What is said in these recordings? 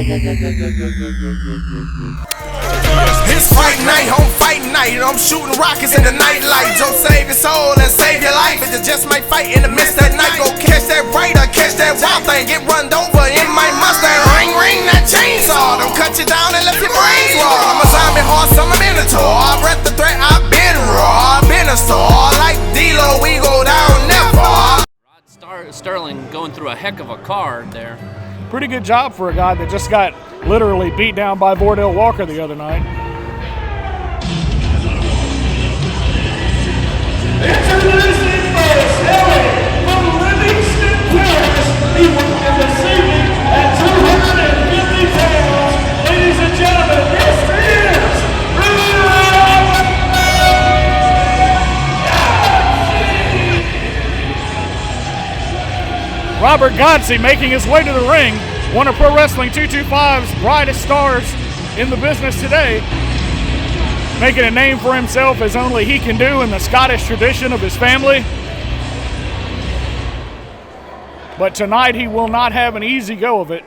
It's Fright Night, home Fight Night. I'm shooting rockets in the nightlight. Don't save your soul and save your life. It just might fight in the midst of the night. Go catch that Raider, catch that wild thing. Get run over in my Mustang. Ring, ring that chainsaw. Don't cut you down and left your brains raw. I'm a zombie horse, I'm a Minotaur. I breath the threat, I've been raw. I've been a star. Like D-Lo, we go down never. Sterling going through a heck of a card there. Pretty good job for a guy that just got literally beat down by Vordell Walker the other night. Introducing first, hailing from Livingston Parish, he will be receiving at 250 pounds. Ladies and gentlemen, this is Robert Godsey making his way to the ring, one of Pro Wrestling 225's brightest stars in the business today, making a name for himself as only he can do in the Scottish tradition of his family. But tonight he will not have an easy go of it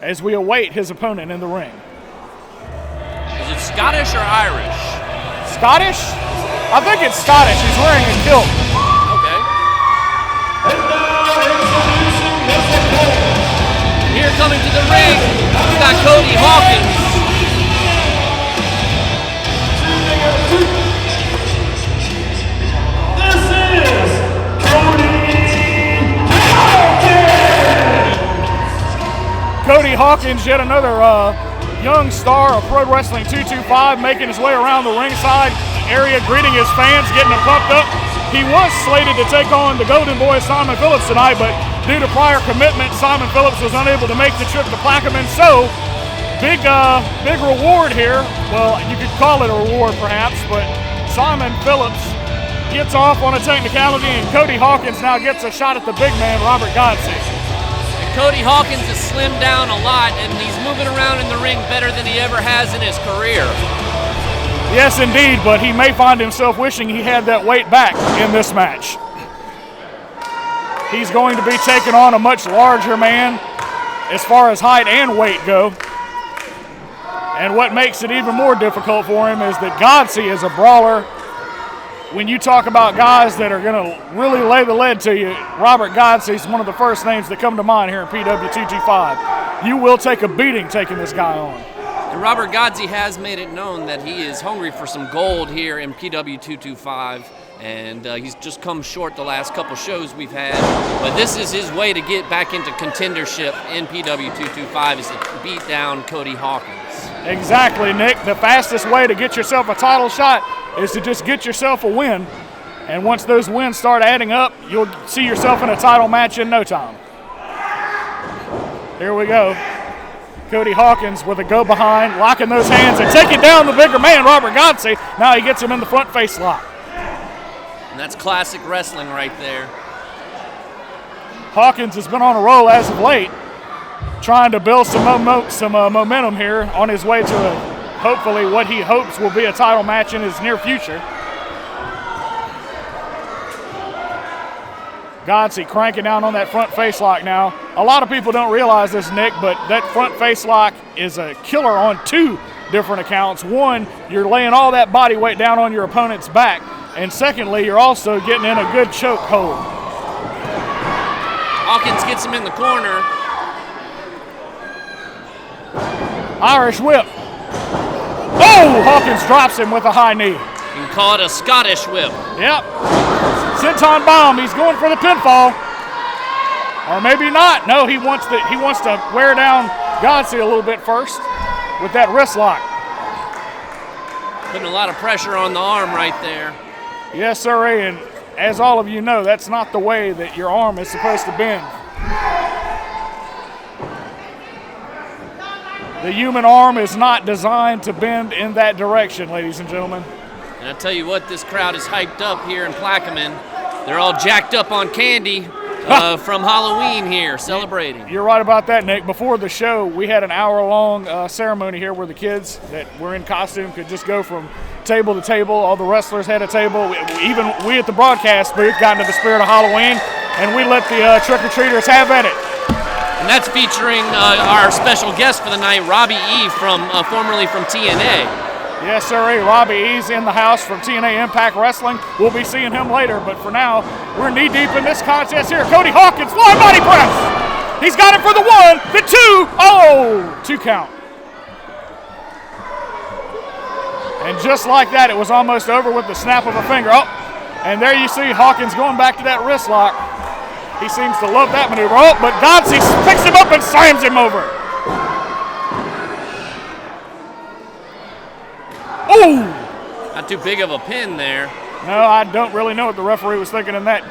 as we await his opponent in the ring. Is it Scottish or Irish? Scottish? I think it's Scottish. He's wearing a kilt. Here coming to the ring, we got Cody Hawkins. This is Cody Hawkins. Cody Hawkins, yet another young star of Pro Wrestling 225, making his way around the ringside area, greeting his fans, getting them pumped up. He was slated to take on the Golden Boy Simon Phillips tonight, but due to prior commitment, Simon Phillips was unable to make the trip to Plaquemine. So, big reward here. Well, you could call it a reward perhaps, but Simon Phillips gets off on a technicality, and Cody Hawkins now gets a shot at the big man, Robert Godsey. And Cody Hawkins has slimmed down a lot, and he's moving around in the ring better than he ever has in his career. Yes, indeed, but he may find himself wishing he had that weight back in this match. He's going to be taking on a much larger man as far as height and weight go. And what makes it even more difficult for him is that Godsey is a brawler. When you talk about guys that are going to really lay the lead to you, Robert Godsey is one of the first names that come to mind here in PW225. You will take a beating taking this guy on. And Robert Godsey has made it known that he is hungry for some gold here in PW225, and he's just come short the last couple shows we've had. But this is his way to get back into contendership in PW225, is to beat down Cody Hawkins. Exactly, Nick. The fastest way to get yourself a title shot is to just get yourself a win. And once those wins start adding up, you'll see yourself in a title match in no time. Here we go. Cody Hawkins with a go behind, locking those hands and taking down the bigger man, Robert Godsey. Now he gets him in the front face lock. And that's classic wrestling right there. Hawkins has been on a roll as of late, trying to build some momentum here on his way to hopefully what he hopes will be a title match in his near future. Godsey cranking down on that front face lock now. A lot of people don't realize this, Nick, but that front face lock is a killer on two different accounts. One, you're laying all that body weight down on your opponent's back. And secondly, you're also getting in a good choke hold. Hawkins gets him in the corner. Irish whip. Oh, Hawkins drops him with a high knee. You can call it a Scottish whip. Yep. Senton bomb. He's going for the pinfall. Or maybe not. No, he wants to wear down Godsey a little bit first with that wrist lock. Putting a lot of pressure on the arm right there. Yes, sir. And as all of you know, that's not the way that your arm is supposed to bend. The human arm is not designed to bend in that direction, ladies and gentlemen. And I tell you what, this crowd is hyped up here in Plaquemine. They're all jacked up on candy from Halloween here, celebrating. You're right about that, Nick. Before the show, we had an hour-long ceremony here where the kids that were in costume could just go from table to table. All the wrestlers had a table. Even we at the broadcast booth got into the spirit of Halloween, and we let the trick-or-treaters have at it. And that's featuring our special guest for the night, Robbie E, formerly from TNA. Yes, sir. Robbie E's in the house from TNA Impact Wrestling. We'll be seeing him later, but for now, we're knee-deep in this contest here. Cody Hawkins, flying body press. He's got it for the 1, the 2. Oh, 2 count. And just like that, it was almost over with the snap of a finger. Oh, and there you see Hawkins going back to that wrist lock. He seems to love that maneuver. Oh, but Godsey picks him up and slams him over. Oh! Not too big of a pin there. No, I don't really know what the referee was thinking in that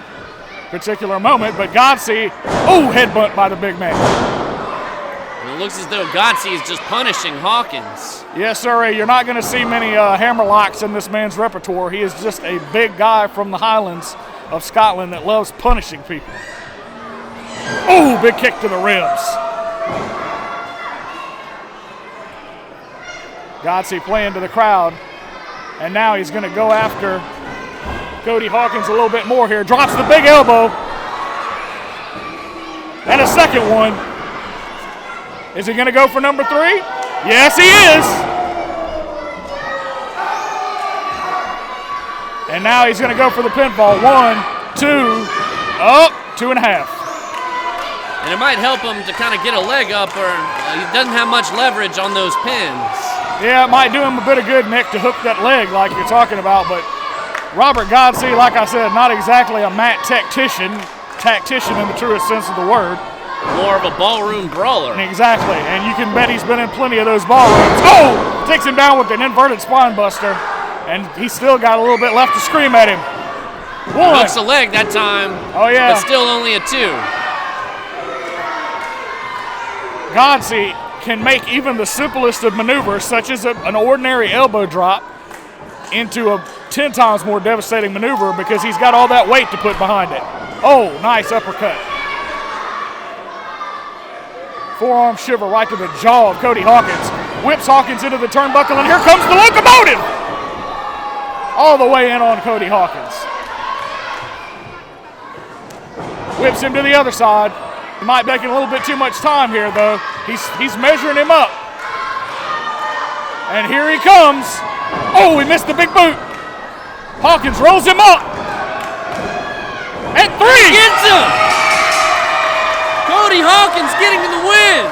particular moment, but Godsey, headbutt by the big man. And it looks as though Godsey is just punishing Hawkins. Yes, sir. You're not going to see many hammer locks in this man's repertoire. He is just a big guy from the Highlands of Scotland that loves punishing people. Oh, big kick to the ribs. Godsey playing to the crowd, and now he's going to go after Cody Hawkins a little bit more here. Drops the big elbow. And a second one. Is he going to go for number 3? Yes, he is. And now he's going to go for the pinfall. 1, 2, 2.5. And it might help him to kind of get a leg up, or he doesn't have much leverage on those pins. Yeah, it might do him a bit of good, Nick, to hook that leg like you're talking about, but Robert Godsey, like I said, not exactly a mat tactician in the truest sense of the word. More of a ballroom brawler. Exactly, and you can bet he's been in plenty of those ballrooms. Oh! Takes him down with an inverted spine buster, and he's still got a little bit left to scream at him. 1. Hooks a leg that time. Oh, yeah. But still only a 2. Godsey can make even the simplest of maneuvers, such as an ordinary elbow drop, into a 10 times more devastating maneuver because he's got all that weight to put behind it. Oh, nice uppercut. Forearm shiver right to the jaw of Cody Hawkins. Whips Hawkins into the turnbuckle, and here comes the locomotive! All the way in on Cody Hawkins. Whips him to the other side. He might be making a little bit too much time here, though. He's measuring him up. And here he comes. Oh, he missed the big boot. Hawkins rolls him up. And 3. Gets him. Cody Hawkins getting the win.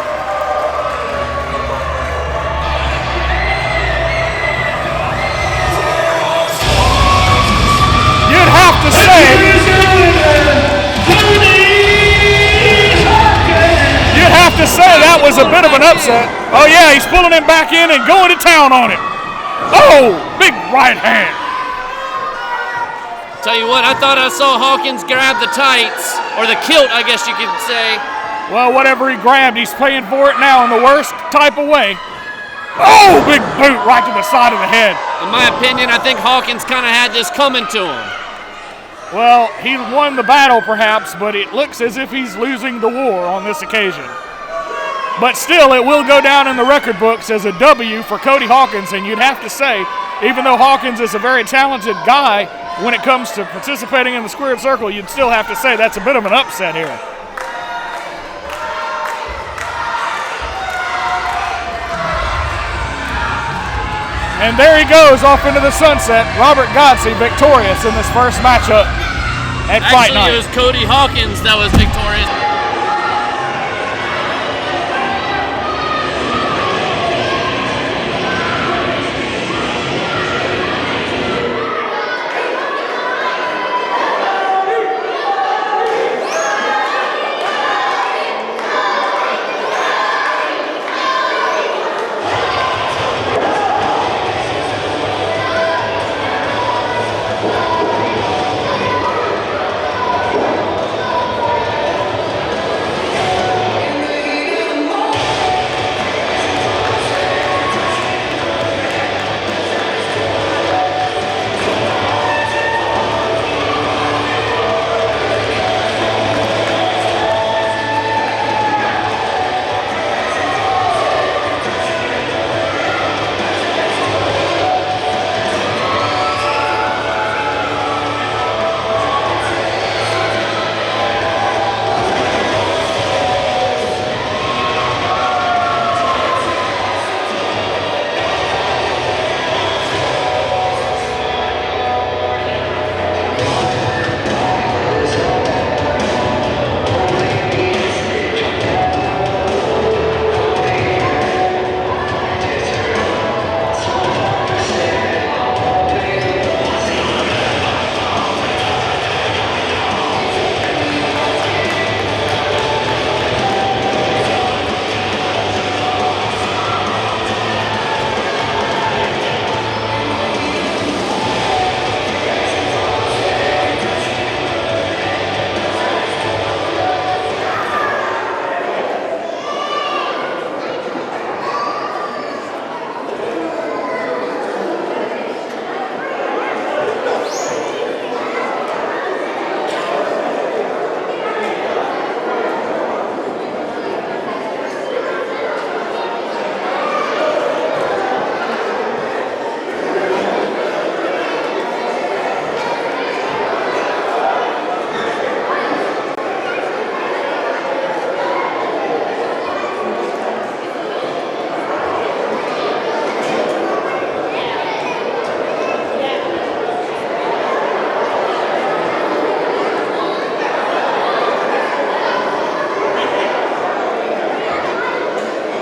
You'd have to say. Have to say that was a bit of an upset. Oh yeah, he's pulling him back in and going to town on him. Oh, big right hand. Tell you what, I thought I saw Hawkins grab the tights, or the kilt, I guess you could say. Well, whatever he grabbed, he's paying for it now in the worst type of way. Oh, big boot right to the side of the head. In my opinion, I think Hawkins kind of had this coming to him. Well, he won the battle perhaps, but it looks as if he's losing the war on this occasion. But still, it will go down in the record books as a W for Cody Hawkins, and you'd have to say, even though Hawkins is a very talented guy when it comes to participating in the squared circle, you'd still have to say that's a bit of an upset here. And there he goes off into the sunset. Robert Godsey victorious in this first matchup at Fright Night. Actually, it was Cody Hawkins that was victorious.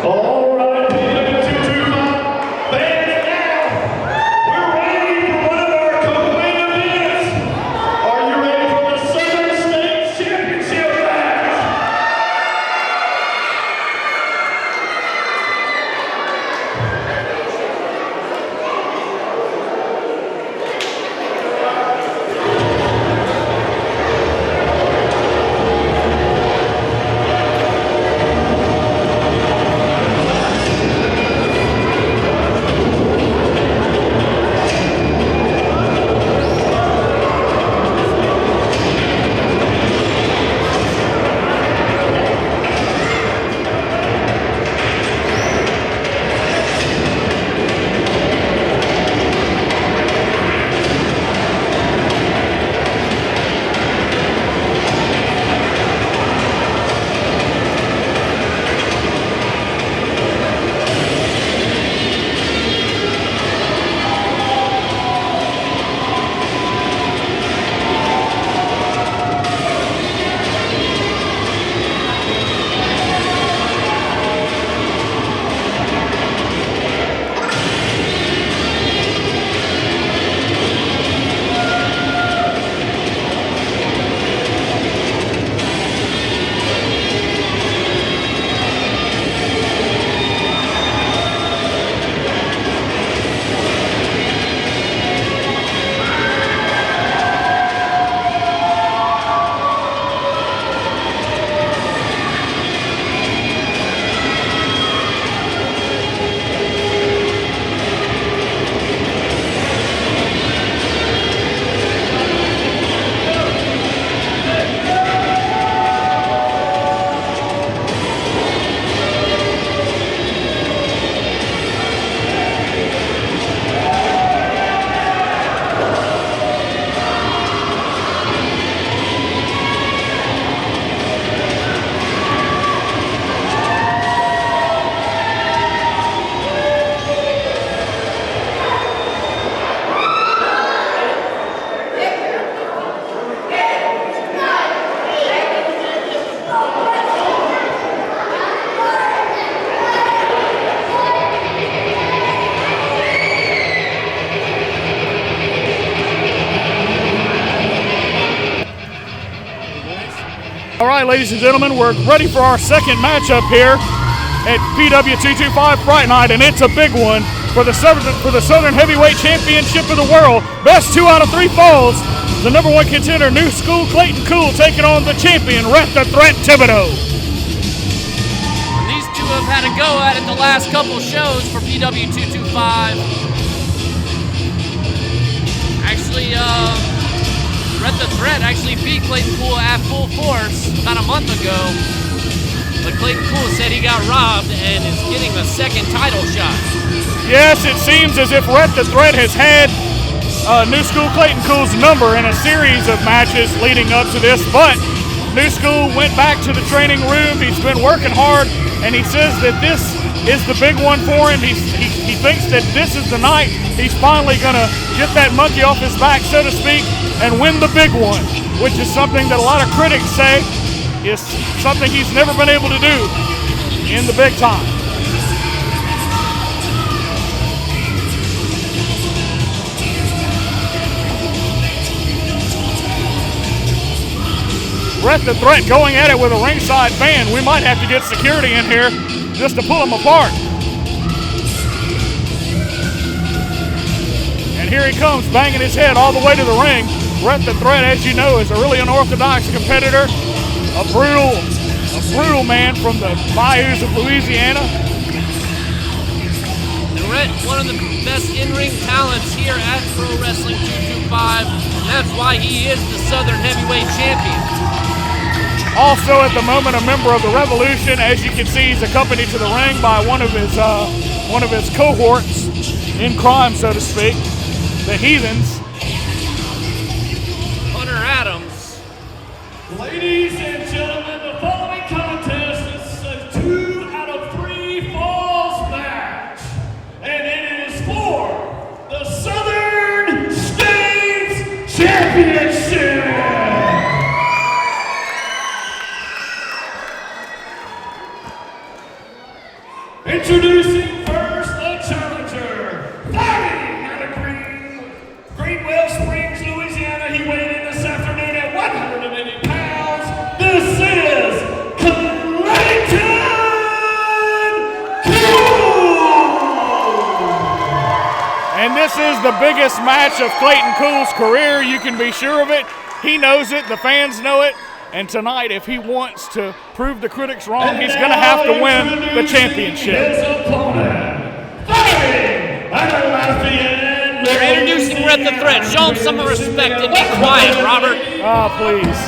All right, PW225 fans, now we're ready for one of our co-main events. Are you ready for the Southern States Championship match? All right, ladies and gentlemen, we're ready for our second matchup here at PW225 Fright Night, and it's a big one for the Southern Heavyweight Championship of the world. Best 2 out of 3 falls. The number 1 contender, New School Clayton taking on the champion, Rhett the Threat Thibodeau. And these two have had a go at it the last couple shows for PW225. Actually, Rhett the Threat actually beat Clayton Cool at full force about a month ago. But Clayton Cool said he got robbed and is getting a second title shot. Yes, it seems as if Rhett the Threat has had New School Clayton Cool's number in a series of matches leading up to this, but New School went back to the training room. He's been working hard, and he says that this is the big one for him. He thinks that this is the night he's finally going to get that monkey off his back, so to speak, and win the big one, which is something that a lot of critics say is something he's never been able to do in the big time. Rhett the Threat going at it with a ringside fan. We might have to get security in here just to pull them apart. And here he comes, banging his head all the way to the ring. Rhett the Threat, as you know, is a really unorthodox competitor, a brutal man from the bayous of Louisiana. And Rhett, one of the best in-ring talents here at Pro Wrestling 225, and that's why he is the Southern Heavyweight Champion. Also at the moment a member of the Revolution. As you can see, he's accompanied to the ring by one of his cohorts in crime, so to speak, the Heathens. Hunter Adams. Ladies and gentlemen, the following contest is a 2 out of 3 falls match, and it is for the Southern States Championship. Introducing first the challenger, fighting out of Greenwell Springs, Louisiana. He weighed in this afternoon at 180 pounds. This is Clayton Cool. And this is the biggest match of Clayton Cool's career. You can be sure of it. He knows it. The fans know it. And tonight, if he wants to prove the critics wrong, he's going to have to win the championship. His opponent, fighting out of Lafayette. They're introducing Rhett the Threat. Show him some respect and be quiet, Robert. Oh, please.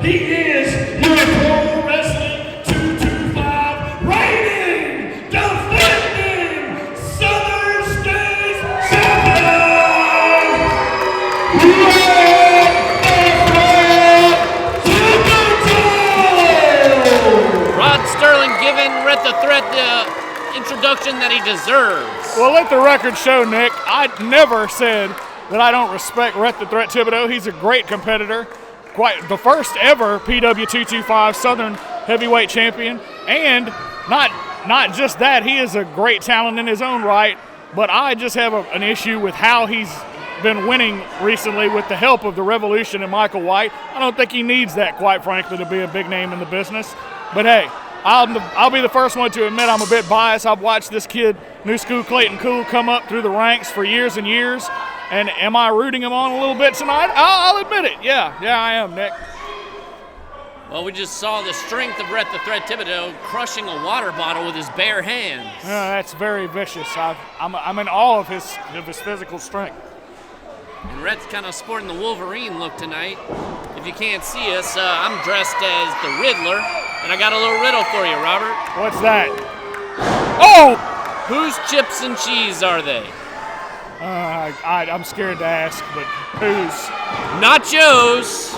He is your Pro Wrestling 225 reigning, defending Southern States champion, Rod Sterling giving Rhett the Threat the introduction that he deserves. Well, let the record show, Nick, I never said that I don't respect Rhett the Threat Thibodeau. He's a great competitor. Quite the first ever PW225 Southern Heavyweight Champion. And not just that, he is a great talent in his own right, but I just have an issue with how he's been winning recently with the help of the Revolution and Michael White. I don't think he needs that, quite frankly, to be a big name in the business. But hey, I'll be the first one to admit I'm a bit biased. I've watched this kid, New School Clayton Cool, come up through the ranks for years and years. And am I rooting him on a little bit tonight? I'll admit it. Yeah, I am, Nick. Well, we just saw the strength of Rhett the Threat Thibodeau crushing a water bottle with his bare hands. That's very vicious. I'm in awe of his physical strength. And Rhett's kind of sporting the Wolverine look tonight. If you can't see us, I'm dressed as the Riddler, and I got a little riddle for you, Robert. What's that? Oh! Whose chips and cheese are they? I'm scared to ask, but whose? Nachos.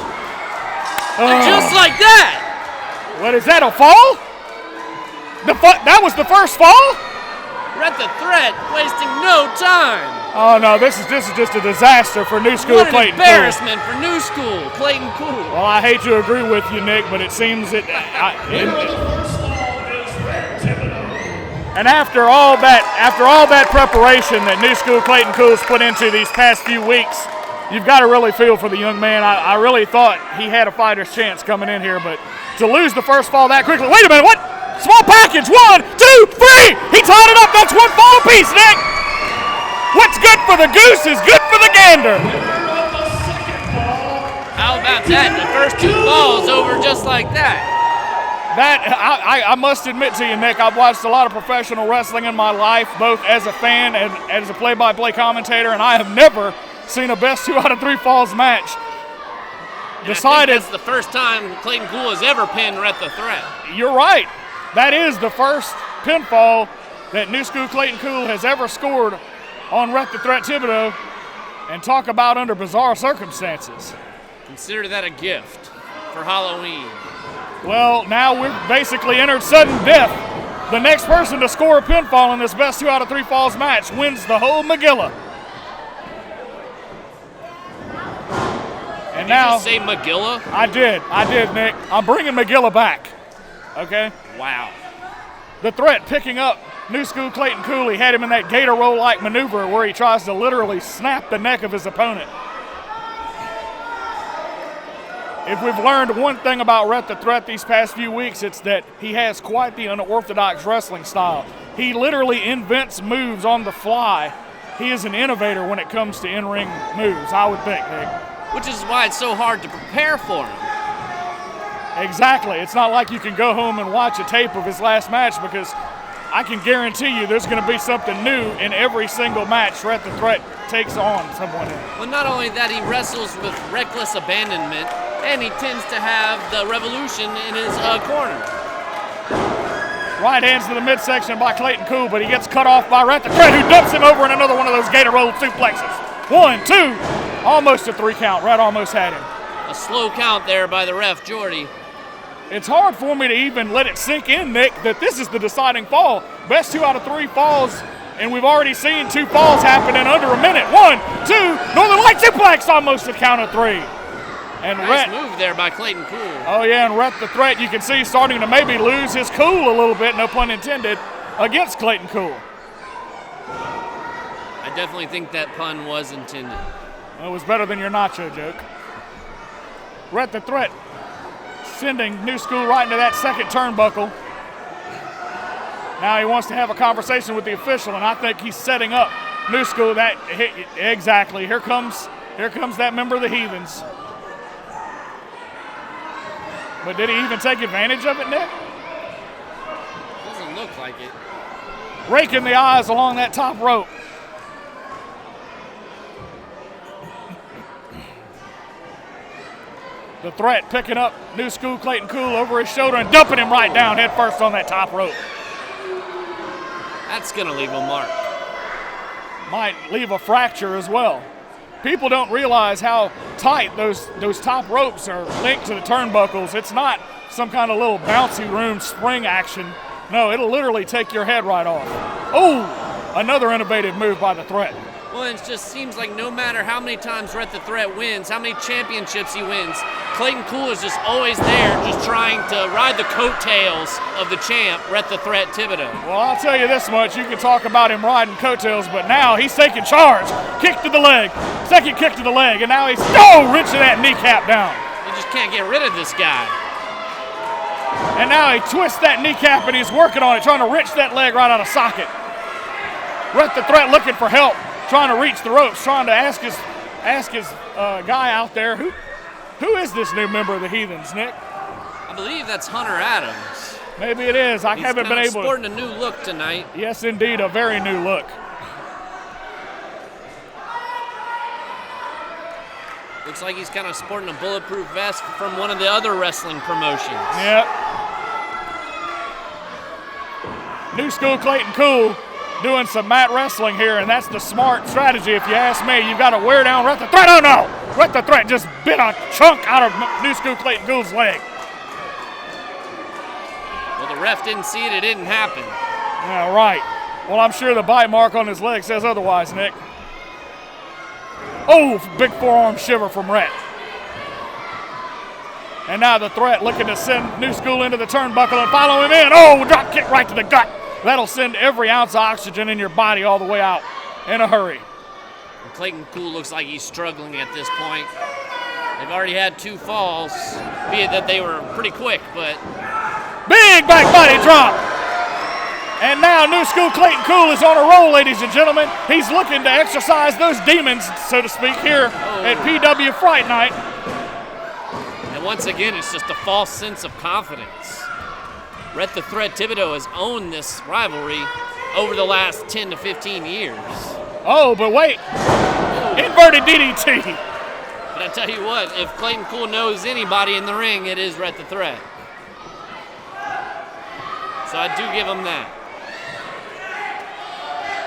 And just like that. What is that, a fall? That was the first fall? Rhett the Threat wasting no time. Oh no, this is just a disaster for New School What an Clayton embarrassment for New School Clayton Cool. Well, I hate to agree with you, Nick, but it seems that. And after all that preparation that New School Clayton Cool's put into these past few weeks, you've got to really feel for the young man. I really thought he had a fighter's chance coming in here, but to lose the first fall that quickly. Wait a minute, what? Small package, 1, 2, 3. He tied it up. That's one fall piece, Nick. What's good for the goose is good for the gander. How about that? The first 2 falls over just like that. I must admit to you, Nick, I've watched a lot of professional wrestling in my life, both as a fan and as a play-by-play commentator, and I have never seen a best 2 out of 3 falls match. Decided. That's the first time Clayton Cool has ever pinned Rhett the Threat. You're right. That is the first pinfall that New School Clayton Cool has ever scored on Rhett the Threat Thibodeau, and talk about under bizarre circumstances. Consider that a gift for Halloween. Well, now we've basically entered sudden death. The next person to score a pinfall in this best 2 out of 3 falls match wins the whole Megillah. And now, did you say Megillah? I did, Nick. I'm bringing Megillah back. Okay? Wow. The Threat picking up New School Clayton Cool. He had him in that gator roll-like maneuver where he tries to literally snap the neck of his opponent. If we've learned one thing about Rhett the Threat these past few weeks, it's that he has quite the unorthodox wrestling style. He literally invents moves on the fly. He is an innovator when it comes to in-ring moves, I would think, Nick. Which is why it's so hard to prepare for him. Exactly. It's not like you can go home and watch a tape of his last match, because I can guarantee you there's going to be something new in every single match Rhett the Threat takes on someone in. Well, not only that, he wrestles with reckless abandonment, and he tends to have the Revolution in his corner. Right hands to the midsection by Clayton Cool, but he gets cut off by Rhett the Threat, who dumps him over in another one of those gator roll suplexes. 1, 2, almost a 3 count. Rhett almost had him. A slow count there by the ref, Jordy. It's hard for me to even let it sink in, Nick, that this is the deciding fall. Best 2 out of 3 falls, and we've already seen 2 falls happen in under a minute. 1, 2, Northern Light suplex, almost a count of 3. And nice Rhett, move there by Clayton Cool. Oh yeah, and Rhett the Threat, you can see starting to maybe lose his cool a little bit, no pun intended. against Clayton Cool. I definitely think that pun was intended. Well, it was better than your nacho joke. Rhett the Threat sending New School right into that second turnbuckle. Now he wants to have a conversation with the official, and I think he's setting up New School. That exactly. Here comes that member of the Heathens. But did he even take advantage of it, Nick? Doesn't look like it. Raking the eyes along that top rope. The Threat picking up New School Clayton Cool over his shoulder and dumping him right down head first on that top rope. That's going to leave a mark. Might leave a fracture as well. People don't realize how tight those top ropes are linked to the turnbuckles. It's not some kind of little bouncy room spring action. No, it'll literally take your head right off. Oh, another innovative move by the Threat. Well, it just seems like no matter how many times Rhett the Threat wins, how many championships he wins, Clayton Cool is just always there, just trying to ride the coattails of the champ, Rhett the Threat Thibodeau. Well, I'll tell you this much. You can talk about him riding coattails, but now he's taking charge. Kick to the leg. Second kick to the leg, and now he's wrenching that kneecap down. You just can't get rid of this guy. And now he twists that kneecap, and he's working on it, trying to wrench that leg right out of socket. Rhett the Threat looking for help, trying to reach the ropes, trying to ask his guy out there, who is this new member of the Heathens, Nick? I believe that's Hunter Adams. Maybe it is. I haven't been able to. He's sporting a new look tonight. Yes, indeed, a very new look. Looks like he's kind of sporting a bulletproof vest from one of the other wrestling promotions. Yep. New School Clayton Cool doing some mat wrestling here, and that's the smart strategy if you ask me. You've got to wear down Rhett the Threat. Oh no! Rhett the Threat just bit a chunk out of New School Clayton Cool's leg. Well, the ref didn't see it. It didn't happen. Yeah, right. Well, I'm sure the bite mark on his leg says otherwise, Nick. Oh, big forearm shiver from Rhett. And now the Threat looking to send New School into the turnbuckle and follow him in. Oh, drop kick right to the gut. That'll send every ounce of oxygen in your body all the way out in a hurry. And Clayton Cool looks like he's struggling at this point. They've already had 2 falls, be it that they were pretty quick, but... Big back body drop. And now New School Clayton Cool is on a roll, ladies and gentlemen. He's looking to exercise those demons, so to speak, here at PW Fright Night. And once again, it's just a false sense of confidence. Rhett the Threat Thibodeau has owned this rivalry over the last 10 to 15 years. Oh, but wait. Inverted DDT. But I tell you what, if Clayton Cool knows anybody in the ring, it is Rhett the Threat. So I do give him that.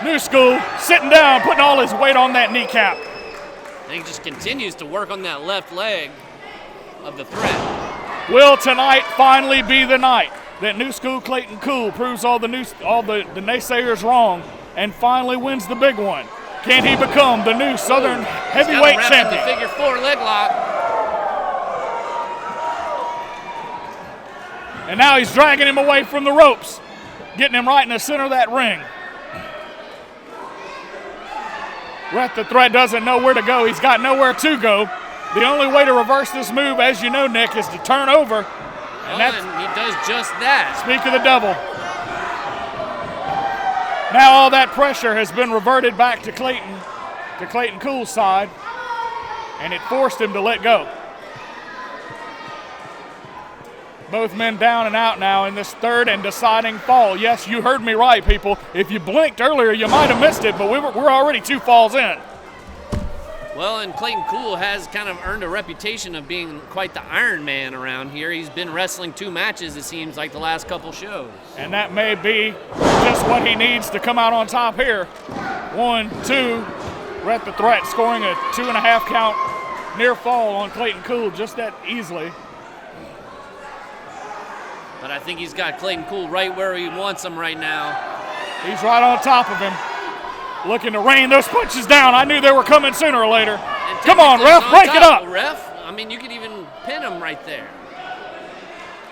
New School sitting down, putting all his weight on that kneecap. And he just continues to work on that left leg of the Threat. Will tonight finally be the night that New School Clayton Cool proves all the naysayers wrong and finally wins the big one? Can he become the new Southern heavyweight champion? The figure 4 leg lock. And now he's dragging him away from the ropes, getting him right in the center of that ring. Rhett the Threat doesn't know where to go. He's got nowhere to go. The only way to reverse this move, as you know, Nick, is to turn over. And he does just that. Speak of the devil. Now all that pressure has been reverted back to Clayton Cool's side, and it forced him to let go. Both men down and out now in this third and deciding fall. Yes, you heard me right, people. If you blinked earlier, you might have missed it, but we're already 2 falls in. Well, and Clayton Cool has kind of earned a reputation of being quite the Iron Man around here. He's been wrestling 2 matches, it seems like, the last couple shows. And that may be just what he needs to come out on top here. 1, 2, Rhett the Threat scoring a 2.5 count near fall on Clayton Cool just that easily. But I think he's got Clayton Cool right where he wants him right now. He's right on top of him, looking to rain those punches down. I knew they were coming sooner or later. Come on, ref, break it up. Ref, I mean, you could even pin him right there.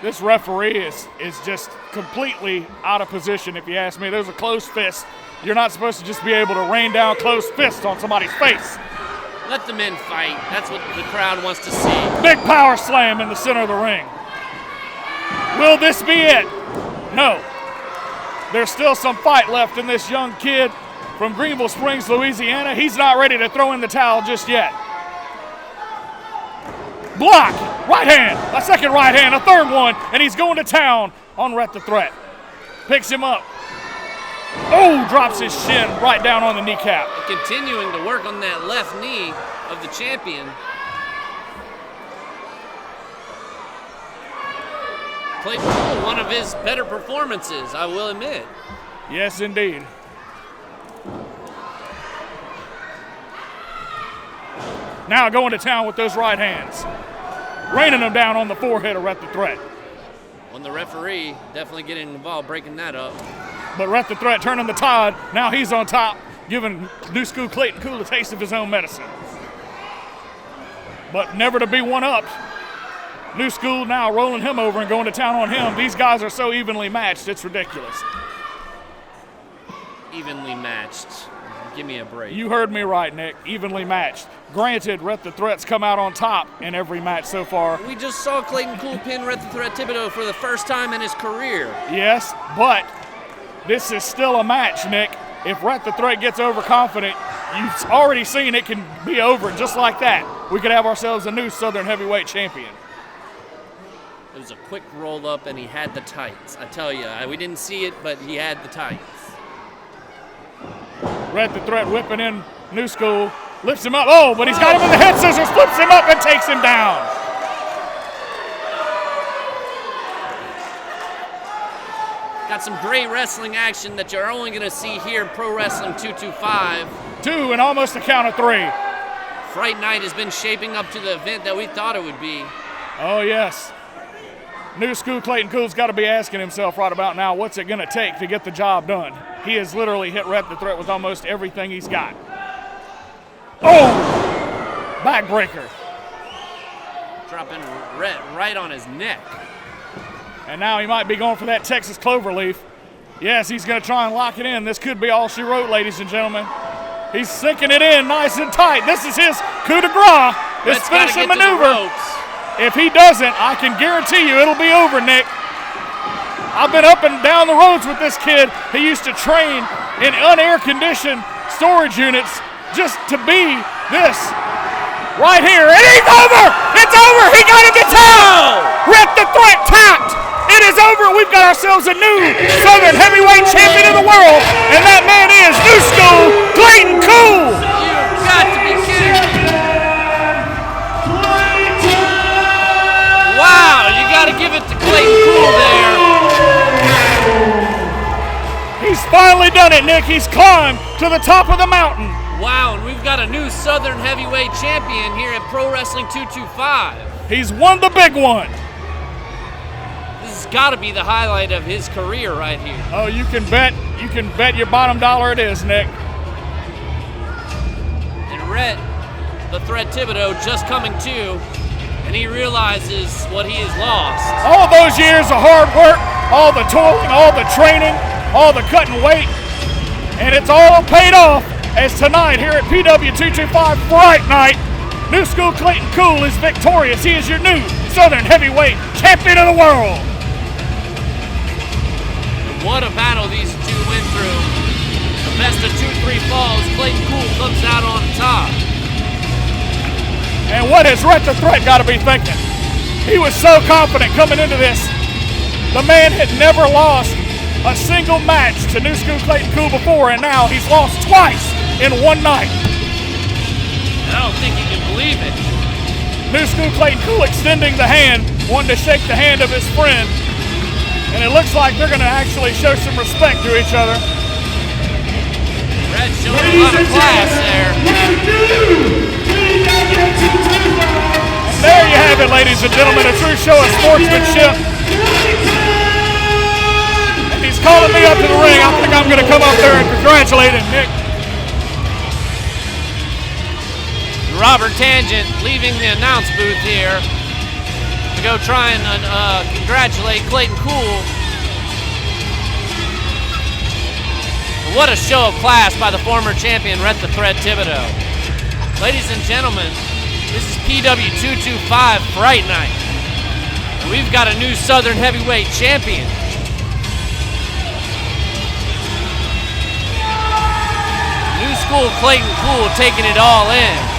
This referee is just completely out of position, if you ask me. There's a closed fist. You're not supposed to just be able to rain down closed fists on somebody's face. Let the men fight. That's what the crowd wants to see. Big power slam in the center of the ring. Will this be it? No. There's still some fight left in this young kid from Greenville Springs, Louisiana. He's not ready to throw in the towel just yet. Block, right hand, a second right hand, a third one, and he's going to town on Rhett the Threat. Picks him up. Oh, drops his shin right down on the kneecap. Continuing to work on that left knee of the champion. Clayton, one of his better performances, I will admit. Yes, indeed. Now going to town with those right hands. Raining them down on the forehead of Rhett the Threat. On the referee, definitely getting involved, breaking that up. But Rhett the Threat turning the tide. Now he's on top, giving New School Clayton Cool a taste of his own medicine. But never to be one-upped. New School now rolling him over and going to town on him. These guys are so evenly matched, it's ridiculous. Evenly matched. Give me a break. You heard me right, Nick. Evenly matched. Granted, Rhett the Threat's come out on top in every match so far. We just saw Clayton Cool pin Rhett the Threat Thibodeau for the first time in his career. Yes, but this is still a match, Nick. If Rhett the Threat gets overconfident, you've already seen it can be over just like that. We could have ourselves a new Southern Heavyweight champion. It was a quick roll up and he had the tights. I tell you, we didn't see it, but he had the tights. Rhett the Threat whipping in New School, lifts him up. Oh, but he's got him in the head scissors, flips him up and takes him down. Got some great wrestling action that you're only going to see here in Pro Wrestling 225. 2 and almost a count of 3. Fright Night has been shaping up to the event that we thought it would be. Oh, yes. New School Clayton Cool's got to be asking himself right about now, what's it going to take to get the job done? He has literally hit Rhett the Threat with almost everything he's got. Oh! Backbreaker. Dropping Rhett right on his neck. And now he might be going for that Texas Cloverleaf. Yes, he's going to try and lock it in. This could be all she wrote, ladies and gentlemen. He's sinking it in nice and tight. This is his coup de grace, his finishing maneuver. If he doesn't, I can guarantee you it'll be over, Nick. I've been up and down the roads with this kid. He used to train in unair-conditioned storage units just to be this right here. And he's over! It's over! He got into town! Rhett the Threat tapped! It is over! We've got ourselves a new Southern Heavyweight Champion of the world, and that man is New School Clayton Cool! You've got to be kidding me! Wow, you got to give it to Clayton Cool there. He's finally done it, Nick. He's climbed to the top of the mountain. Wow, and we've got a new Southern Heavyweight Champion here at Pro Wrestling 225. He's won the big one. This has got to be the highlight of his career right here. Oh, you can bet your bottom dollar it is, Nick. And Rhett, the Threat Thibodeau, just coming to, and he realizes what he has lost. All those years of hard work, all the toiling, all the training, all the cutting weight, and it's all paid off as tonight here at PW 225 Fright Night, New School Clayton Cool is victorious. He is your new Southern Heavyweight Champion of the world. What a battle these two went through. The best of 2-3 falls, Clayton Cool comes out on top. And what has Rhett the Threat got to be thinking? He was so confident coming into this. The man had never lost a single match to New School Clayton Cool before, and now he's lost twice in one night. I don't think he can believe it. New School Clayton Cool extending the hand, wanting to shake the hand of his friend. And it looks like they're going to actually show some respect to each other. Rhett showing a lot of class there. And there you have it, ladies and gentlemen, a true show of sportsmanship. And he's calling me up to the ring. I think I'm going to come up there and congratulate him, Nick. Robert Tangent leaving the announce booth here to go try and congratulate Clayton Cool. And what a show of class by the former champion, Rhett the Thread Thibodeau. Ladies and gentlemen, this is PW225 Fright Night. And we've got a new Southern Heavyweight champion. New school Clayton Cool taking it all in.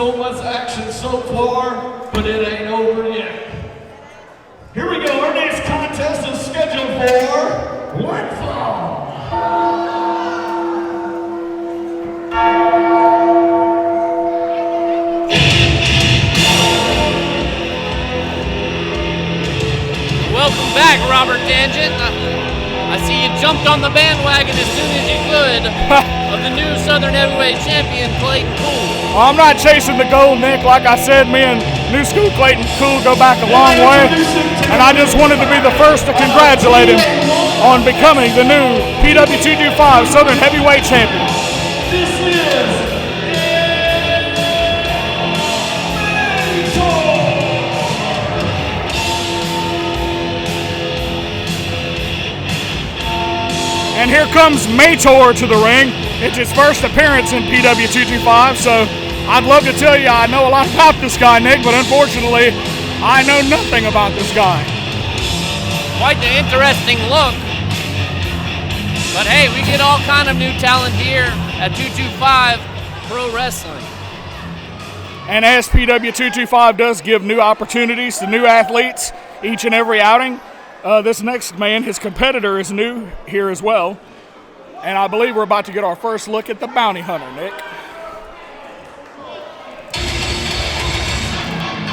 so much action so far, but it ain't over yet. Here we go, our next contest is scheduled for one fall. Welcome back, Robert Tangent. I see you jumped on the bandwagon as soon as you could of the new Southern Heavyweight Champion, Clayton Cool. Well, I'm not chasing the gold, Nick. Like I said, me and New school Clayton cool go back a long way, and I just wanted to be the first to congratulate him on becoming the new PW225 Southern Heavyweight Champion. This is And here comes Minotaur to the ring. It's his first appearance in PW225, so I'd love to tell you I know a lot about this guy, Nick, but unfortunately, I know nothing about this guy. Quite the interesting look. But hey, we get all kind of new talent here at 225 Pro Wrestling. And as PW225 does give new opportunities to new athletes each and every outing, this next man, his competitor, is new here as well. And I believe we're about to get our first look at the Bounty Hunter, Nick.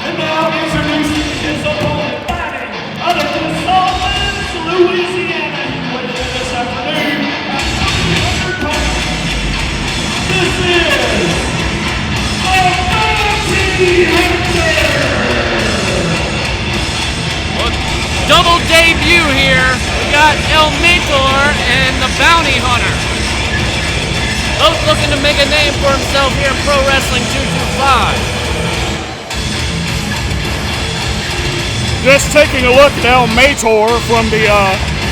And now introducing his opponent, fighting out of Hawkins, Louisiana. He weighed in this afternoon at 100 pounds. This is the Bounty Hunter. Double debut here. We got El Minotaur and the Bounty Hunter. Both looking to make a name for himself here in Pro Wrestling 225. Just taking a look at El Minotaur from the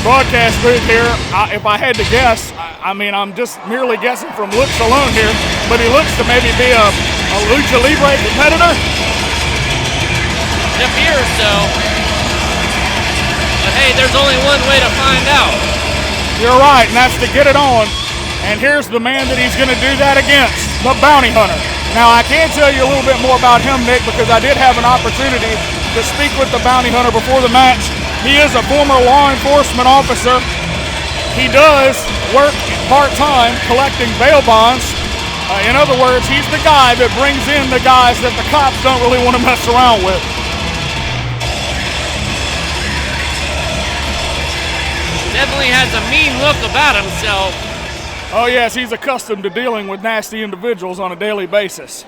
broadcast booth here. If I had to guess, I mean, I'm just merely guessing from looks alone here, but he looks to maybe be a Lucha Libre competitor. It appears so. But hey, there's only one way to find out. You're right, and that's to get it on. And here's the man that he's going to do that against, the Bounty Hunter. Now, I can tell you a little bit more about him, Nick, because I did have an opportunity to speak with the Bounty Hunter before the match. He is a former law enforcement officer. He does work part-time collecting bail bonds. In other words, he's the guy that brings in the guys that the cops don't really want to mess around with. Definitely has a mean look about himself. Oh yes, he's accustomed to dealing with nasty individuals on a daily basis.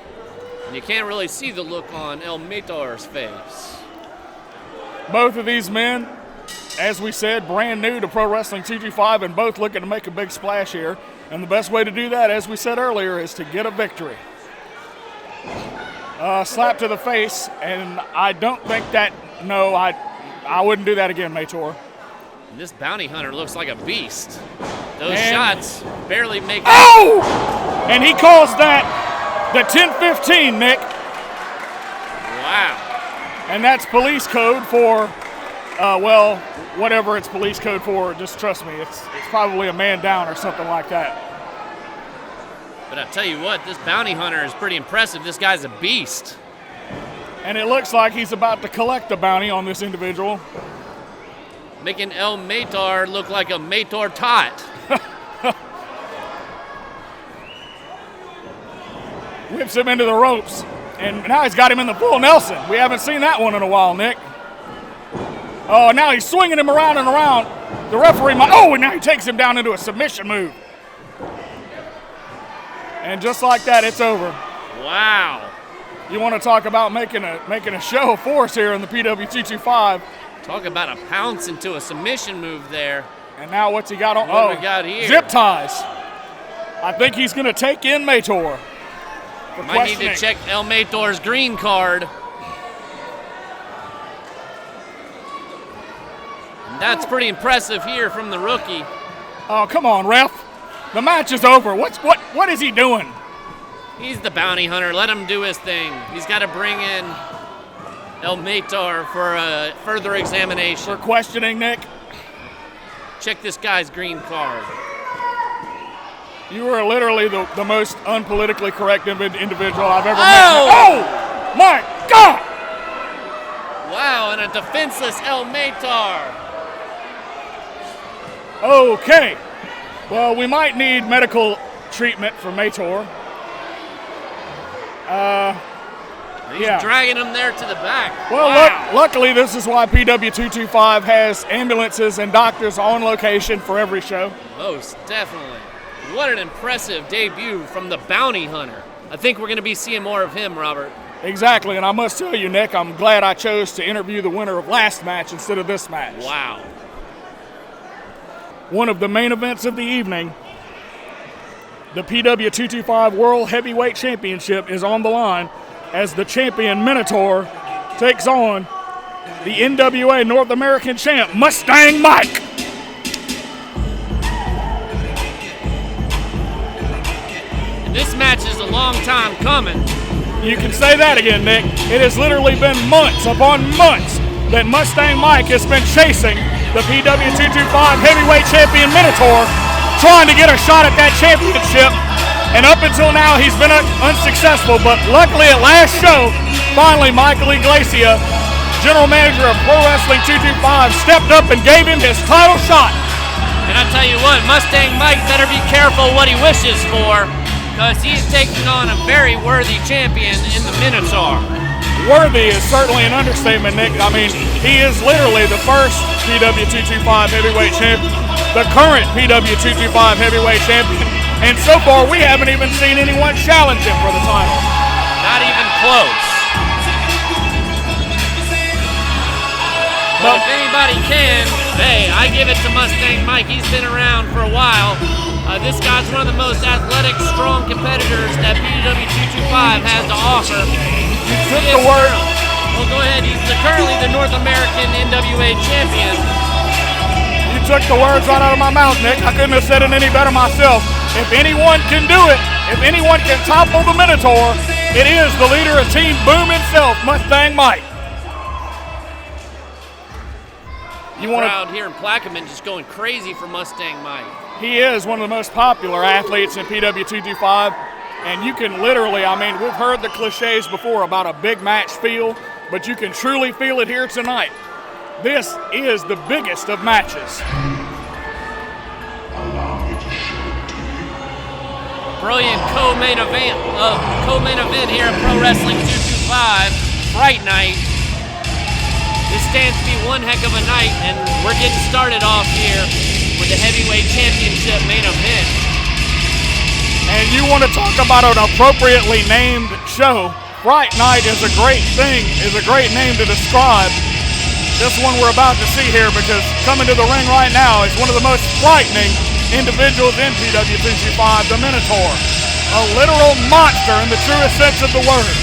You can't really see the look on El Minotaur's face. Both of these men, as we said, brand new to Pro Wrestling 225 and both looking to make a big splash here. And the best way to do that, as we said earlier, is to get a victory. Slap to the face, and I don't think that, no, I wouldn't do that again, Minotaur. And this Bounty Hunter looks like a beast. Those shots barely make it. Oh! And he calls that the 10-15, Nick. Wow. And that's police code for, well, whatever it's police code for, just trust me, it's probably a man down or something like that. But I tell you what, this Bounty Hunter is pretty impressive. This guy's a beast. And it looks like he's about to collect the bounty on this individual. Making El Minotaur look like a Minotaur tot. Whips him into the ropes. And now he's got him in the full Nelson. We haven't seen that one in a while, Nick. Oh, now he's swinging him around and around. The referee might, and now he takes him down into a submission move. And just like that, it's over. Wow. You want to talk about making a show of force here in the PW225. Talk about a pounce into a submission move there. And now what's he got on? What do we got here? Zip ties. I think he's going to take in Minotaur. Might need to check El Minotaur's green card. And that's pretty impressive here from the rookie. Oh, come on, ref. The match is over. What is he doing? He's the Bounty Hunter. Let him do his thing. He's got to bring in El Minotaur for a further examination. For questioning, Nick. Check this guy's green card. You are literally the most unpolitically correct individual I've ever met. Oh! Oh, my God! Wow, and a defenseless El Minotaur. Okay. Well, we might need medical treatment for Minotaur. He's dragging him there to the back. Well, wow. luckily, this is why PW225 has ambulances and doctors on location for every show. Most definitely. What an impressive debut from the Bounty Hunter. I think we're going to be seeing more of him, Robert. Exactly, and I must tell you, Nick, I'm glad I chose to interview the winner of last match instead of this match. Wow. One of the main events of the evening, the PW225 World Heavyweight Championship is on the line as the champion Minotaur takes on the NWA North American champ, Mustang Mike. And this match is a long time coming. You can say that again, Nick. It has literally been months upon months that Mustang Mike has been chasing the PW225 heavyweight champion Minotaur, trying to get a shot at that championship. And up until now, he's been unsuccessful. But luckily, at last show, finally, Michael Iglesias, general manager of Pro Wrestling 225, stepped up and gave him his title shot. And I tell you what, Mustang Mike better be careful what he wishes for, because he's taking on a very worthy champion in the Minotaur. Worthy is certainly an understatement, Nick. I mean, he is literally the first PW225 heavyweight champion, the current PW225 heavyweight champion, and so far we haven't even seen anyone challenge him for the title. Not even close. But if anybody can, hey, I give it to Mustang Mike. He's been around for a while. This guy's one of the most athletic, strong competitors that PW225 has to offer. You took the word. Well, go ahead. He's currently the North American NWA champion. You took the words right out of my mouth, Nick. I couldn't have said it any better myself. If anyone can do it, if anyone can topple the Minotaur, it is the leader of Team Boom himself, Mustang Mike. The crowd here in Plaquemine just going crazy for Mustang Mike. He is one of the most popular athletes in PW225, and you can literally, I mean, we've heard the cliches before about a big match feel, but you can truly feel it here tonight. This is the biggest of matches. Brilliant co-main event here at Pro Wrestling 225, Fright Night. This stands to be one heck of a night, and we're getting started off here with the heavyweight championship main event. And you want to talk about an appropriately named show. Fright Night is a great thing, is a great name to describe this one we're about to see here, because coming to the ring right now is one of the most frightening individuals in PW225, the Minotaur. A literal monster in the truest sense of the word.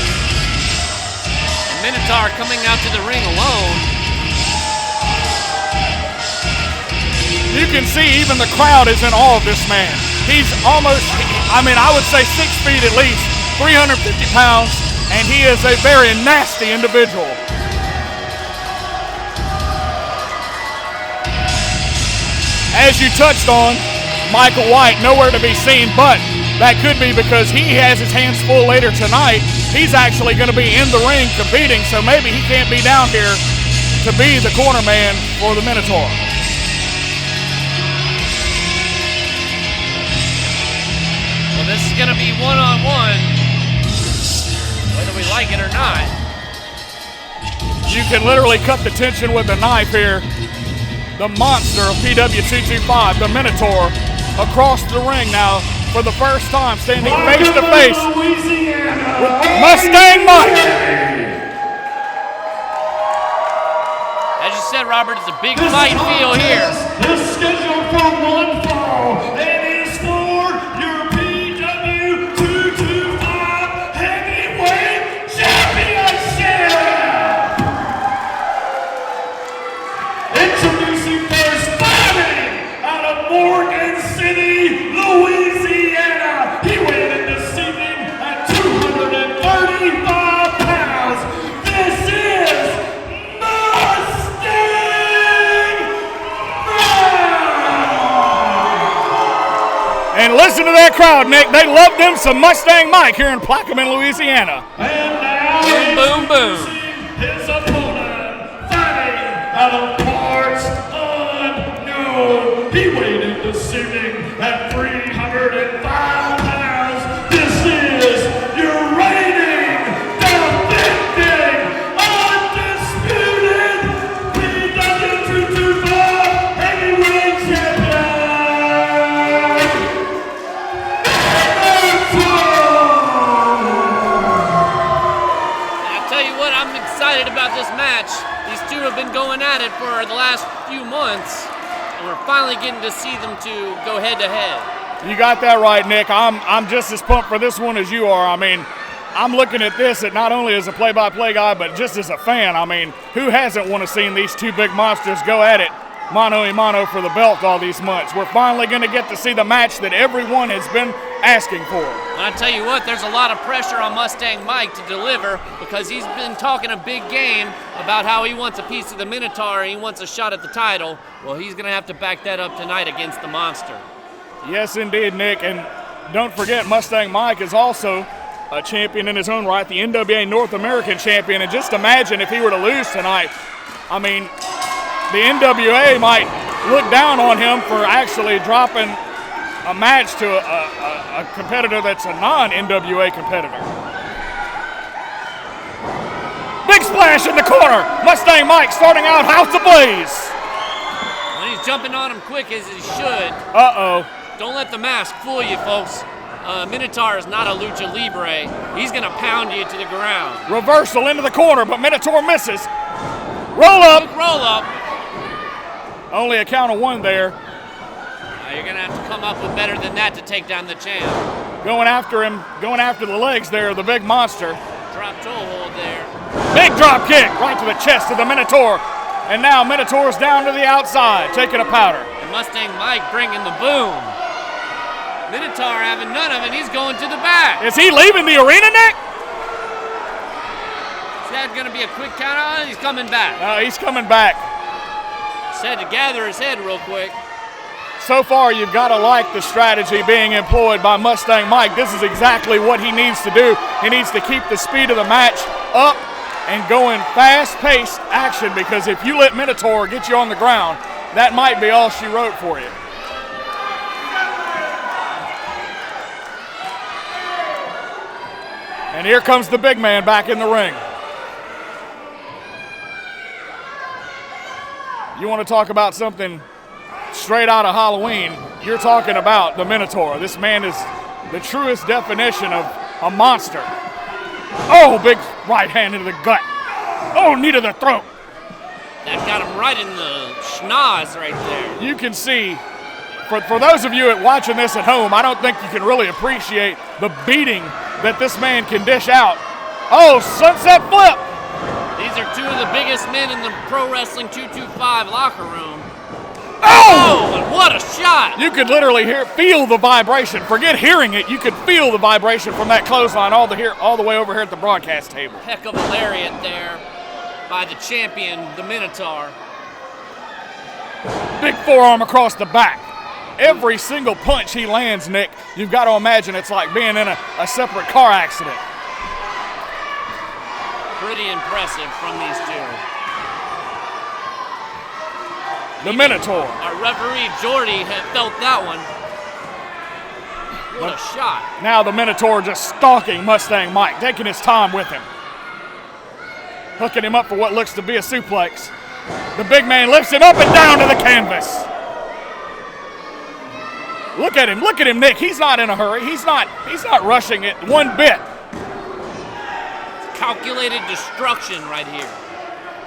Minotaur coming out to the ring alone. You can see even the crowd is in awe of this man. He's almost, I mean, I would say 6 feet at least, 350 pounds, and he is a very nasty individual. As you touched on, Michael White nowhere to be seen, but that could be because he has his hands full later tonight. He's actually going to be in the ring competing, so maybe he can't be down here to be the corner man for the Minotaur. Well, this is going to be one-on-one, whether we like it or not. You can literally cut the tension with a knife here. The monster of PW225, the Minotaur, across the ring now for the first time, standing face to face with Mustang Mike. As you said, Robert, it's a big fight feel here. This is scheduled for one fall. It is for your PW225 Heavyweight Championship. Introducing first, fighting out of Morgan City, Louisiana. He weighed in this evening at 235 pounds. This is Mustang Mike. And listen to that crowd, Nick. They love them some Mustang Mike here in Plaquemine, Louisiana. And now Boom, boom, boom. his opponent, fighting out of parts unknown. He weighed in this evening at 305 pounds. This is your reigning, defending, undisputed PW225 Heavyweight Champion, Minotaur. it for the last few months, and we're finally getting to see them two go head-to-head. You got that right, Nick. I'm just as pumped for this one as you are. I mean, I'm looking at this not only as a play-by-play guy, but just as a fan. I mean, who hasn't want to see these two big monsters go at it mano-a-mano for the belt all these months? We're finally going to get to see the match that everyone has been asking for. And I tell you what, there's a lot of pressure on Mustang Mike to deliver because he's been talking a big game about how he wants a piece of the Minotaur and he wants a shot at the title. Well, he's going to have to back that up tonight against the monster. Yes, indeed, Nick. And don't forget, Mustang Mike is also a champion in his own right, the NWA North American champion. And just imagine if he were to lose tonight. I mean, the NWA might look down on him for actually dropping a match to a competitor that's a non-NWA competitor. Big splash in the corner. Mustang Mike starting out house ablaze. When he's jumping on him quick as he should. Uh-oh. Don't let the mask fool you, folks. Minotaur is not a lucha libre. He's going to pound you to the ground. Reversal into the corner, but Minotaur misses. Roll up. Quick roll up. Only a count of one there. You're going to have to come up with better than that to take down the champ. Going after him, going after the legs there, the big monster. Drop toe hold there. Big drop kick right to the chest of the Minotaur. And now Minotaur's down to the outside, taking a powder. And Mustang Mike bringing the boom. Minotaur having none of it, he's going to the back. Is he leaving the arena, Nick? Is that going to be a quick count on? He's coming back. He's coming back. Said to gather his head real quick. So far, you've got to like the strategy being employed by Mustang Mike. This is exactly what he needs to do. He needs to keep the speed of the match up and going fast-paced action, because if you let Minotaur get you on the ground, that might be all she wrote for you. And here comes the big man back in the ring. You want to talk about something straight out of Halloween, you're talking about the Minotaur. This man is the truest definition of a monster. Oh, big right hand into the gut. Oh, knee to the throat. That got him right in the schnoz right there. You can see, for those of you watching this at home, I don't think you can really appreciate the beating that this man can dish out. Oh, sunset flip. These are two of the biggest men in the Pro Wrestling 225 locker room. Oh! And what a shot! You could literally feel the vibration. Forget hearing it, you could feel the vibration from that clothesline all the way over here at the broadcast table. Heck of a lariat there by the champion, the Minotaur. Big forearm across the back. Every single punch he lands, Nick, you've got to imagine it's like being in a separate car accident. Pretty impressive from these two. The Minotaur. Our referee, Jordy, had felt that one. What a shot. Now the Minotaur just stalking Mustang Mike, taking his time with him. Hooking him up for what looks to be a suplex. The big man lifts him up and down to the canvas. Look at him, Nick. He's not in a hurry. He's not rushing it one bit. Calculated destruction right here.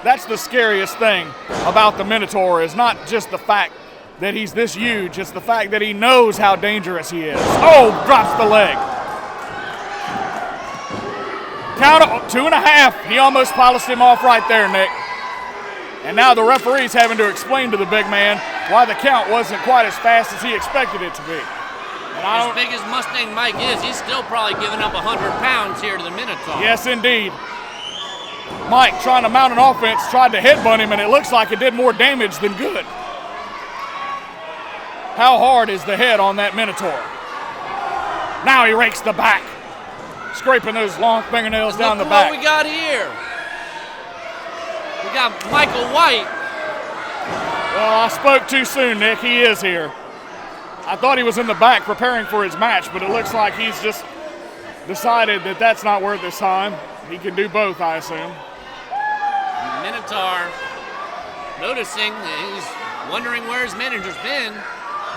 That's the scariest thing about the Minotaur, is not just the fact that he's this huge, it's the fact that he knows how dangerous he is. Oh, drops the leg. Count of 2.5. He almost polished him off right there, Nick. And now the referee's having to explain to the big man why the count wasn't quite as fast as he expected it to be. And as big as Mustang Mike is, he's still probably giving up 100 pounds here to the Minotaur. Yes, indeed. Mike, trying to mount an offense, tried to headbutt him, and it looks like it did more damage than good. How hard is the head on that Minotaur? Now he rakes the back, scraping those long fingernails down the back. What we got here. We got Michael White. Well, I spoke too soon, Nick. He is here. I thought he was in the back preparing for his match, but it looks like he's just decided that that's not worth his time. He can do both, I assume. Minotaur noticing, he's wondering where his manager's been.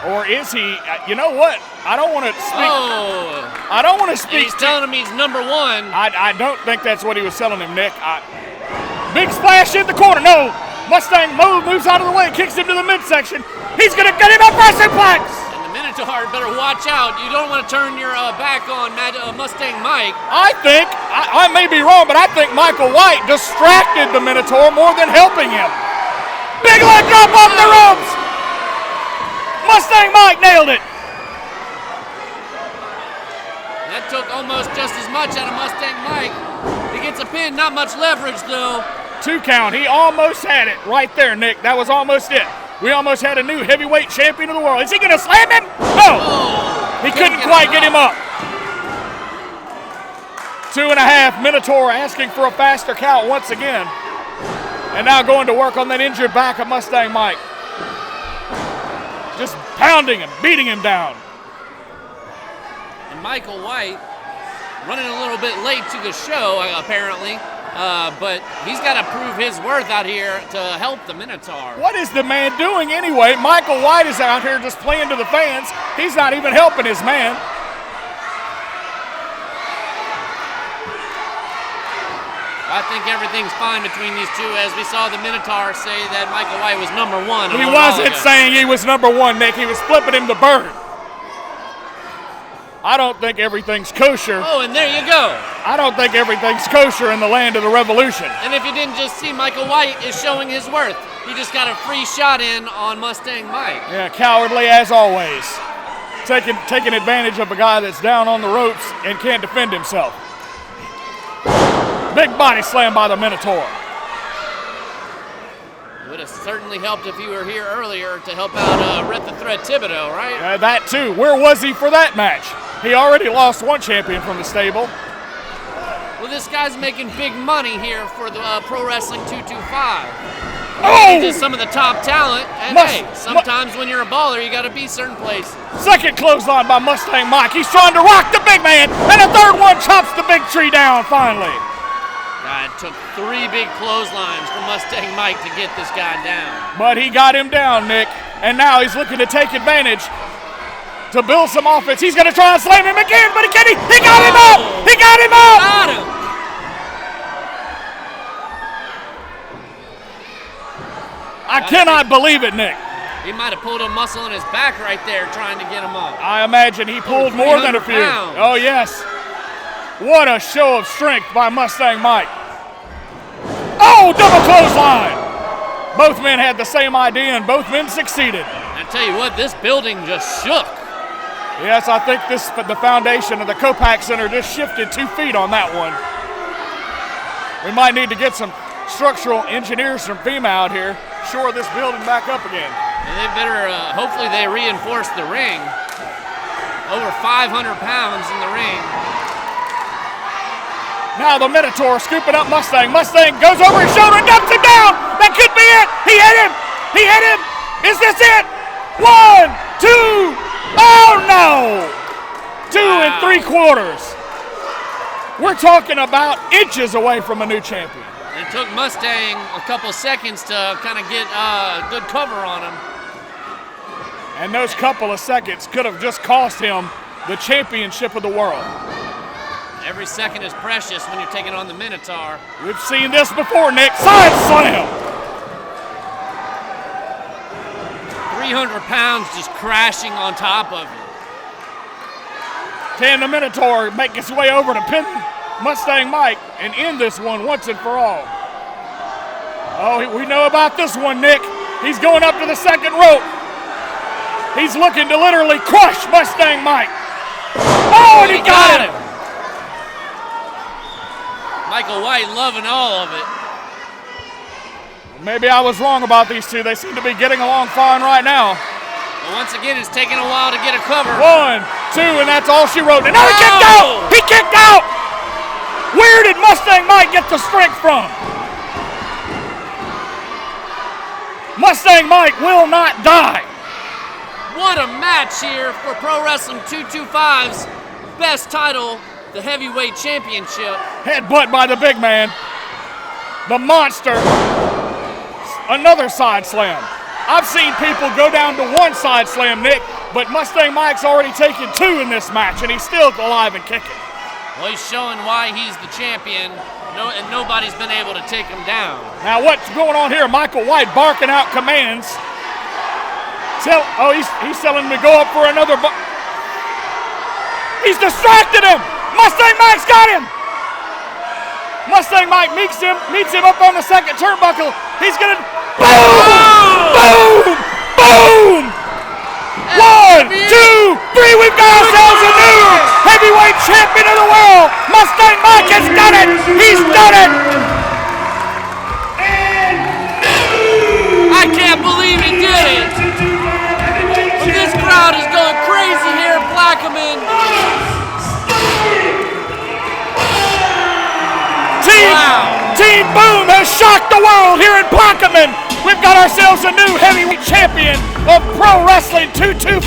Or is he? You know what? I don't want to speak. Oh. I don't want to speak. And he's telling him he's number one. I don't think that's what he was telling him, Nick. Big splash in the corner. No. Mustang moves out of the way, kicks him to the midsection. He's going to get him up for a suplex. And the Minotaur better watch out. You don't want to turn your back on Mustang Mike. I think, I may be wrong, but I think Michael White distracted the Minotaur more than helping him. Big leg drop off the ropes. Mustang Mike nailed it. That took almost just as much out of Mustang Mike. He gets a pin, not much leverage though. 2 count. He almost had it right there, Nick. That was almost it. We almost had a new heavyweight champion of the world. Is he going to slam him? No. He couldn't quite get him up. 2.5. Minotaur asking for a faster count once again. And now going to work on that injured back of Mustang Mike. Just pounding him, beating him down. And Michael White running a little bit late to the show, apparently. But he's got to prove his worth out here to help the Minotaur. What is the man doing anyway? Michael White is out here just playing to the fans. He's not even helping his man. I think everything's fine between these two, as we saw the Minotaur say that Michael White was number 1. He wasn't saying he was number 1, Nick. He was flipping him the bird. I don't think everything's kosher. Oh, and there you go. I don't think everything's kosher in the land of the revolution. And if you didn't just see, Michael White is showing his worth. He just got a free shot in on Mustang Mike. Yeah, cowardly as always. Taking advantage of a guy that's down on the ropes and can't defend himself. Big body slam by the Minotaur. It would have certainly helped if you were here earlier to help out Rhett the Thread Thibodeau, right? That too. Where was he for that match? He already lost 1 champion from the stable. Well, this guy's making big money here for the Pro Wrestling 225. Oh! He's some of the top talent, and hey, sometimes when you're a baller, you got to be certain places. Second clothesline by Mustang Mike. He's trying to rock the big man, and a third one chops the big tree down finally. It took 3 big clotheslines for Mustang Mike to get this guy down. But he got him down, Nick, and now he's looking to take advantage to build some offense. He's going to try and slam him again, but he got him up! He got him up! Got him! I cannot believe it, Nick. He might have pulled a muscle in his back right there trying to get him up. I imagine he pulled more than a few. Pounds. Oh, yes. What a show of strength by Mustang Mike. Oh, double clothesline. Both men had the same idea, and both men succeeded. I tell you what, this building just shook. Yes, I think the foundation of the COPAC Center just shifted 2 feet on that one. We might need to get some structural engineers from FEMA out here, shore this building back up again. And they better, hopefully they reinforce the ring. Over 500 pounds in the ring. Now the Minotaur scooping up Mustang. Mustang goes over his shoulder and dumps him down. That could be it. He hit him. He hit him. Is this it? 1, 2. Oh, no. 2 3/4. We're talking about inches away from a new champion. It took Mustang a couple seconds to kind of get a good cover on him. And those couple of seconds could have just cost him the championship of the world. Every second is precious when you're taking on the Minotaur. We've seen this before, Nick. Side slam. 300 pounds just crashing on top of you. Can the Minotaur make his way over to pin Mustang Mike and end this one once and for all? Oh, we know about this one, Nick. He's going up to the second rope. He's looking to literally crush Mustang Mike. Oh, and he got him. Michael White loving all of it. Maybe I was wrong about these two. They seem to be getting along fine right now. But once again, it's taking a while to get a cover. 1, 2, and that's all she wrote. And now he kicked out! He kicked out! Where did Mustang Mike get the strength from? Mustang Mike will not die. What a match here for Pro Wrestling 225's best title, the Heavyweight Championship. Headbutt by the big man. The monster. Another side slam. I've seen people go down to 1 side slam, Nick, but Mustang Mike's already taken 2 in this match, and he's still alive and kicking. Well, he's showing why he's the champion. and nobody's been able to take him down. Now what's going on here? Michael White barking out commands. He's telling him to go up for another. He's distracted him. Mustang Mike's got him. Mustang Mike meets him up on the second turnbuckle. He's gonna boom, boom, boom. 1, 2, 3. We've got ourselves a new heavyweight champion of the world. Mustang Mike has done it. He's done it. I can't believe he did it. But this crowd is going crazy here at Plaquemine. Team Boom has shocked the world here in Plaquemine. We've got ourselves a new heavyweight champion of Pro Wrestling 225.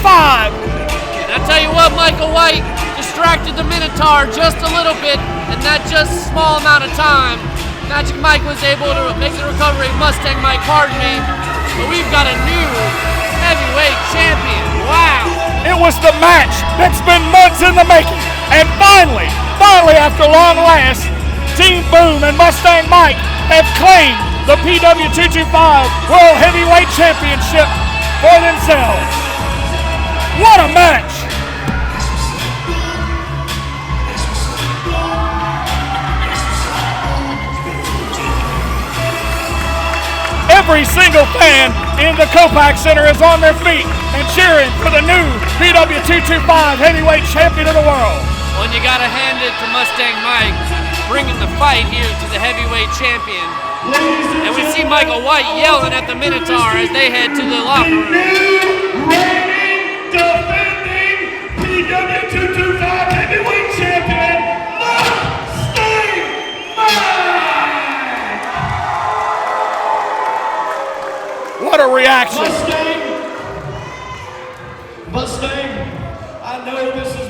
And I tell you what, Michael White distracted the Minotaur just a little bit, and that just small amount of time. Magic Mike was able to make the recovery. Mustang Mike, pardon me. But we've got a new heavyweight champion. Wow. It was the match that's been months in the making. And finally, after long last, Team Boom and Mustang Mike have claimed the PW225 World Heavyweight Championship for themselves. What a match! Every single fan in the COPAC Center is on their feet and cheering for the new PW225 Heavyweight Champion of the world. Well, you gotta hand it to Mustang Mike, bringing the fight here to the heavyweight champion. And we see Michael White yelling at the Minotaur as they head to the locker room. New reigning, defending PW225 heavyweight champion, Mustang Mike! What a reaction. Mustang, I know this is